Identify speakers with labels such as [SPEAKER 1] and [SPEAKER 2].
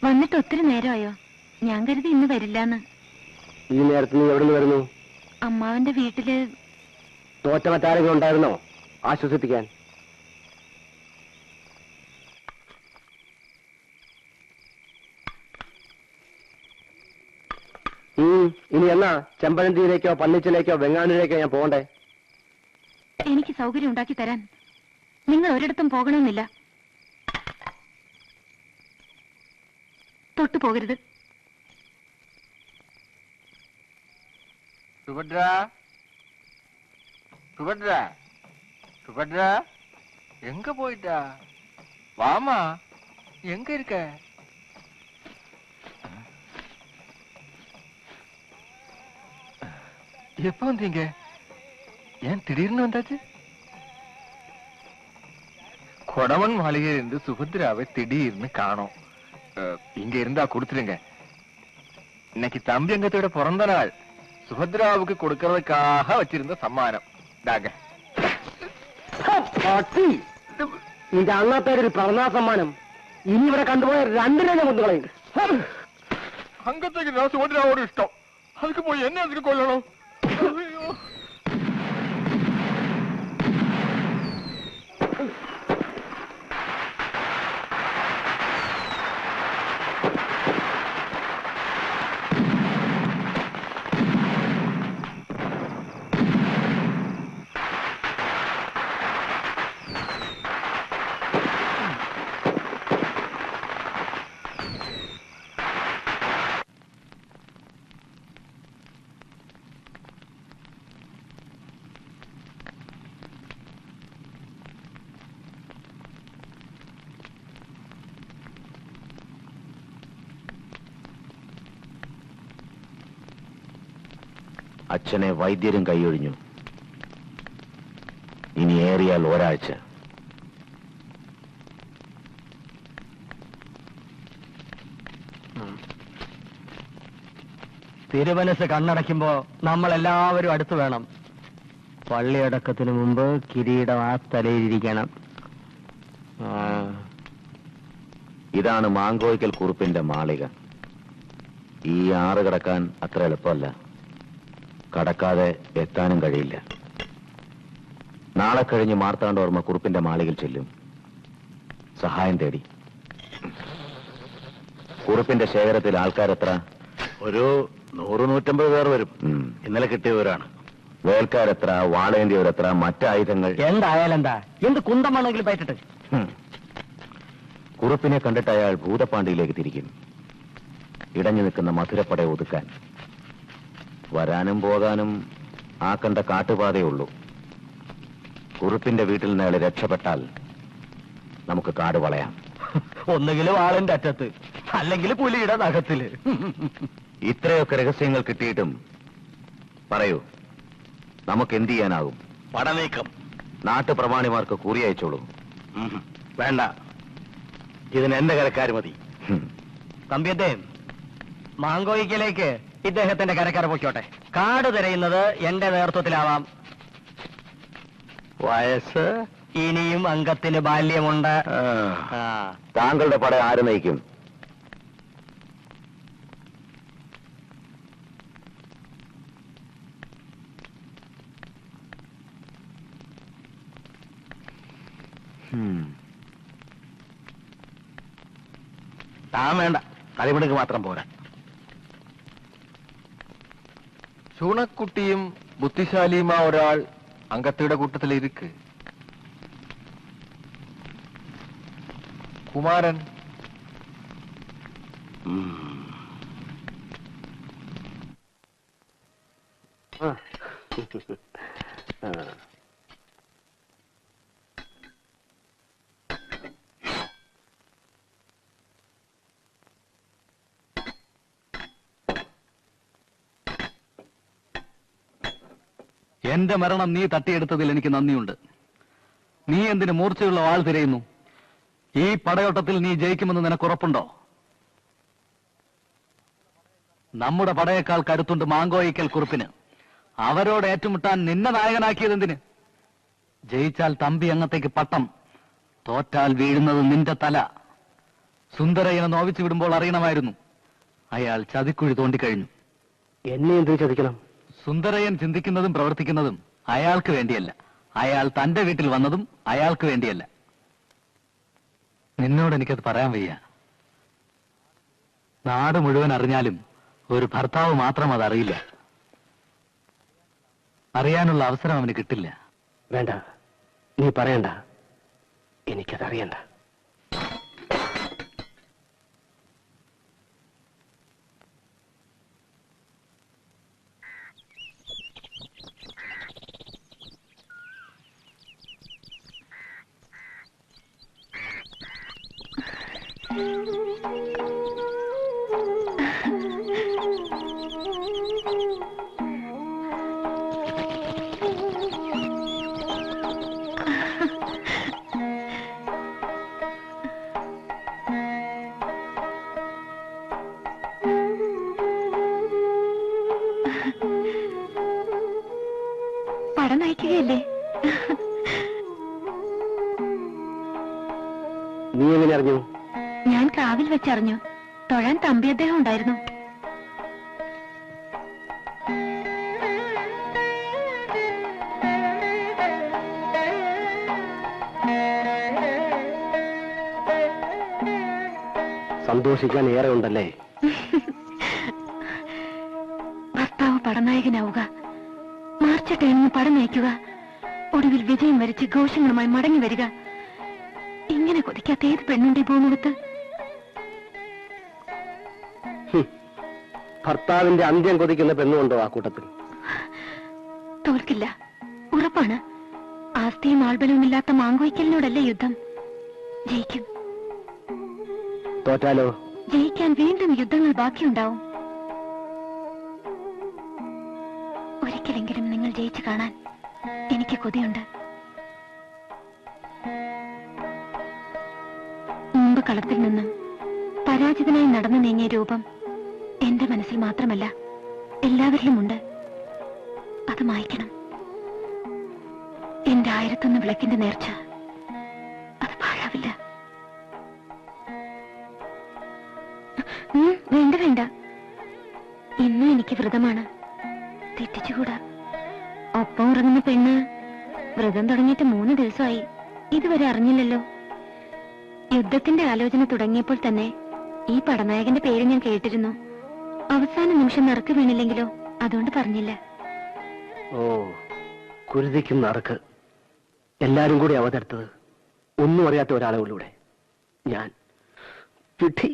[SPEAKER 1] വന്നിട്ട് ഒത്തിരി നേരമായോ? ഞാൻ കരുതി ഇന്ന് വരില്ലാന്ന്.
[SPEAKER 2] ഈ നേരത്ത് നീ എവിടെ നിന്ന് വരുന്നു?
[SPEAKER 1] അമ്മാവന്റെ വീട്ടില്.
[SPEAKER 2] തോറ്റ മറ്റാരെങ്കിലും ഉണ്ടായിരുന്നോ ആശ്വസിപ്പിക്കാൻ? ഇനി എന്നാ ചെമ്പഴന്തിയിലേക്കോ പന്നിച്ചിലേക്കോ വെങ്ങാനൂരേക്കോ ഞാൻ പോകണ്ടേ?
[SPEAKER 1] എനിക്ക് സൗകര്യം ഉണ്ടാക്കി തരാൻ നിങ്ങൾ ഒരിടത്തും പോകണമെന്നില്ല. തൊട്ടു പോകരുത്.
[SPEAKER 3] സുഭദ്ര, സുഭദ്ര, സുഭദ്ര, எங்க போயிட்டா? வாமா, எங்க இருக்க? எப்ப வந்தீங்க? ஏன் திடீர்னு வந்தாச்சு? கொடவன் மாளிகையிலிருந்து சுபத்ராவை திடீர்னு காணோம். இங்க இருந்தா கொடுத்துருங்க. இன்னைக்கு தம்பி அங்கத்தோட பிறந்த நாள். சுபத்ராவுக்கு கொடுக்கறதுக்காக வச்சிருந்த சம்மானம் தாங்க.
[SPEAKER 2] നിന്റെ അന്നത്തേക്ക് ഒരു പിറന്നാ സമ്മാനം ഇനി ഇവിടെ കണ്ടുപോയ രണ്ടിനെ കൊന്നുകളയും.
[SPEAKER 3] അങ്കത്തേക്ക് ഞാൻ സുഭദ്രാവോട് ഇഷ്ടം. அதுக்கு போய் என்ன அதுக்கு கொள்ளணும்?
[SPEAKER 4] അച്ഛനെ വൈദ്യരും കൈയൊഴിഞ്ഞു. ഇനി ഏറിയാൽ ഒരാഴ്ച.
[SPEAKER 2] തിരുമനസ് കണ്ണടയ്ക്കുമ്പോ നമ്മളെല്ലാവരും അടുത്ത് വേണം. പള്ളിയടക്കത്തിന് മുമ്പ് കിരീടം ആ തലയിലിരിക്കണം.
[SPEAKER 4] ഇതാണ് മാങ്കോയ്ക്കൽ കുറുപ്പിന്റെ മാളിക. ഈ ആറ് കടക്കാൻ അത്ര എളുപ്പമല്ല. കടക്കാതെ എത്താനും കഴിയില്ല. നാളെ കഴിഞ്ഞ് മാർത്താണ്ഡവർമ്മ കുറുപ്പിന്റെ മാളികയിൽ ചെല്ലും, സഹായം തേടി. കുറുപ്പിന്റെ ശേഖരത്തിൽ ആൾക്കാരെത്ര?
[SPEAKER 5] ഒരു 100-150 പേർ വരും. ഇന്നലെ കിട്ടിയവരാണ്.
[SPEAKER 4] വേൽക്കാരെത്ര? വാളേന്തിയവരെത്ര? മറ്റായുധങ്ങൾ?
[SPEAKER 2] എന്തായാലെന്താ, എന്ത് കുന്തമാണെങ്കിലും പറ്റിട്ട്.
[SPEAKER 4] കുറുപ്പിനെ കണ്ടിട്ട് അയാൾ ഭൂതപ്പാണ്ടിയിലേക്ക് തിരിക്കും, ഇടഞ്ഞു നിൽക്കുന്ന മധുരപ്പടയെ ഒതുക്കാൻ. വരാനും പോകാനും ആ കണ്ട കാട്ടുപാതയുള്ളൂ. കുറുപ്പിന്റെ വീട്ടിൽ നിന്ന് അയാൾ രക്ഷപ്പെട്ടാൽ നമുക്ക് കാട് വളയാം.
[SPEAKER 2] ഒന്നുകിലും ആളിന്റെ അറ്റത്ത്, അല്ലെങ്കിൽ പുലിയുടെ നഖത്തില്.
[SPEAKER 4] ഇത്രയൊക്കെ രഹസ്യങ്ങൾ കിട്ടിയിട്ടും പറയൂ, നമുക്ക് എന്ത് ചെയ്യാനാകും?
[SPEAKER 5] പടനീക്കം.
[SPEAKER 4] നാട്ടുപ്രമാണിമാർക്ക് കൂറി അയച്ചോളൂ.
[SPEAKER 5] വേണ്ട, ഇതിന് എന്റെ കരക്കാർ മതി.
[SPEAKER 2] തമ്പിയത്തെ മാങ്കോയിക്കലേക്ക് ഇദ്ദേഹത്തിന്റെ കരക്കാർ പൊയ്ക്കോട്ടെ. കാട് തിരയുന്നത് എന്റെ നേതൃത്വത്തിലാവാം.
[SPEAKER 5] വയസ്സ്
[SPEAKER 2] ഇനിയും അംഗത്തിന് ബാല്യമുണ്ട്.
[SPEAKER 4] താങ്കളുടെ പട ആര് നയിക്കും?
[SPEAKER 5] താൻ വേണ്ട, കളിമിടുക്ക് മാത്രം പോരാ.
[SPEAKER 3] சூனக்குட்டியும் புத்திசாலியுமா ஒரு ஆள் அங்கத்தோட கூட்டத்தில் இருக்கு. குமாரன்
[SPEAKER 2] ആ. ആ.
[SPEAKER 6] എന്റെ മരണം നീ തട്ടിയെടുത്തതിൽ എനിക്ക് നന്ദിയുണ്ട്. നീ എന്തിന് മൂർച്ചയുള്ള വാൾ തിരയുന്നു? ഈ പടയോട്ടത്തിൽ നീ ജയിക്കുമെന്ന് നിനക്കുറപ്പുണ്ടോ? നമ്മുടെ പടയേക്കാൾ കരുത്തുണ്ട് മാങ്കോയിക്കൽ കുറുപ്പിന്. അവരോട് ഏറ്റുമുട്ടാൻ നിന്നെ നായകനാക്കിയതെന്തിന്? ജയിച്ചാൽ തമ്പി അങ്ങത്തേക്ക് പട്ടം, തോറ്റാൽ വീഴുന്നത് നിന്റെ തല. സുന്ദരയ്യനെ നോവിച്ചു വിടുമ്പോൾ അറിയണമായിരുന്നു, അയാൾ ചതിക്കുഴി തോണ്ടിക്കഴിഞ്ഞു.
[SPEAKER 2] എന്നെ എന്ത് ചതിക്കണം?
[SPEAKER 6] സുന്ദരയ്യൻ ചിന്തിക്കുന്നതും പ്രവർത്തിക്കുന്നതും അയാൾക്ക് വേണ്ടിയല്ല. അയാൾ തന്റെ വീട്ടിൽ വന്നതും അയാൾക്ക് വേണ്ടിയല്ല. നിന്നോട് എനിക്കത് പറയാൻ വയ്യ. നാട് മുഴുവൻ അറിഞ്ഞാലും ഒരു ഭർത്താവ് മാത്രം അതറിയില്ല. അറിയാനുള്ള അവസരം അവന് കിട്ടില്ല.
[SPEAKER 2] വേണ്ട, നീ പറയണ്ട. എനിക്കതറിയണ്ട.
[SPEAKER 1] പടം നയിക്കുകയല്ലേ?
[SPEAKER 2] നീ എങ്ങനെ അറിഞ്ഞു?
[SPEAKER 1] ഞാൻ കാവിൽ വെച്ചറിഞ്ഞു. തൊഴാൻ തമ്പി അദ്ദേഹം ഉണ്ടായിരുന്നു.
[SPEAKER 2] സന്തോഷിക്കാൻ ഏറെ ഉണ്ടല്ലേ?
[SPEAKER 1] ഭർത്താവ് പടനായകനാവുക, മാർച്ചട്ടേണെന്ന് പടം നയിക്കുക, ഒടുവിൽ വിജയം വരിച്ച് ഘോഷങ്ങളുമായി മടങ്ങി വരിക. ഇങ്ങനെ കൊതിക്കാത്ത ഏത് പെണ്ണുണ്ട് ഈ ഭൂമുഖത്ത്?
[SPEAKER 2] ഭർത്താവിന്റെ അന്ത്യം കൊതിക്കുന്ന പെണ്ണുണ്ടോ ആ കൂട്ടത്തിൽ?
[SPEAKER 1] തോൽക്കില്ല, ഉറപ്പാണ്. ആസ്തിയും ആൾബലവും ഇല്ലാത്ത മാങ്കോയ്ക്കലിനോടല്ലേ യുദ്ധം. ജയിക്കും.
[SPEAKER 2] തോറ്റാലോ?
[SPEAKER 1] ജയിക്കാൻ വീണ്ടും യുദ്ധങ്ങൾ ബാക്കിയുണ്ടാവും. ഒരിക്കലെങ്കിലും നിങ്ങൾ ജയിച്ചു കാണാൻ എനിക്ക് കൊതിയുണ്ട്. മുമ്പ് കളത്തിൽ നിന്നും പരാജിതനായി നടന്നു നീങ്ങിയ രൂപം എന്റെ മനസ്സിൽ മാത്രമല്ല, എല്ലാവരിലുമുണ്ട്. അത് മായ്ക്കണം. എന്റെ 1001 വിളക്കിന്റെ നേർച്ച അത് പാഴാവില്ല. വേണ്ട വേണ്ട, ഇന്ന് എനിക്ക് വ്രതമാണ്. തെറ്റിച്ചുകൂടാ. ഒപ്പം ഉറങ്ങുന്ന പെണ്ണ് വ്രതം തുടങ്ങിയിട്ട് 3 ദിവസമായി. ഇതുവരെ അറിഞ്ഞില്ലല്ലോ. യുദ്ധത്തിന്റെ ആലോചന തുടങ്ങിയപ്പോൾ തന്നെ ഈ പടനായകന്റെ പേര് ഞാൻ കേട്ടിരുന്നു. അവസാന നിമിഷം നറുക്ക് വീണില്ലെങ്കിലോ, അതുകൊണ്ട് പറഞ്ഞില്ല.
[SPEAKER 2] ഓ, കുരുതിക്കും നറുക്ക്. എല്ലാരും കൂടി അവതടുത്തത് ഒന്നും അറിയാത്ത ഒരാളെ ഉള്ളൂടെ. ഞാൻ വിധി.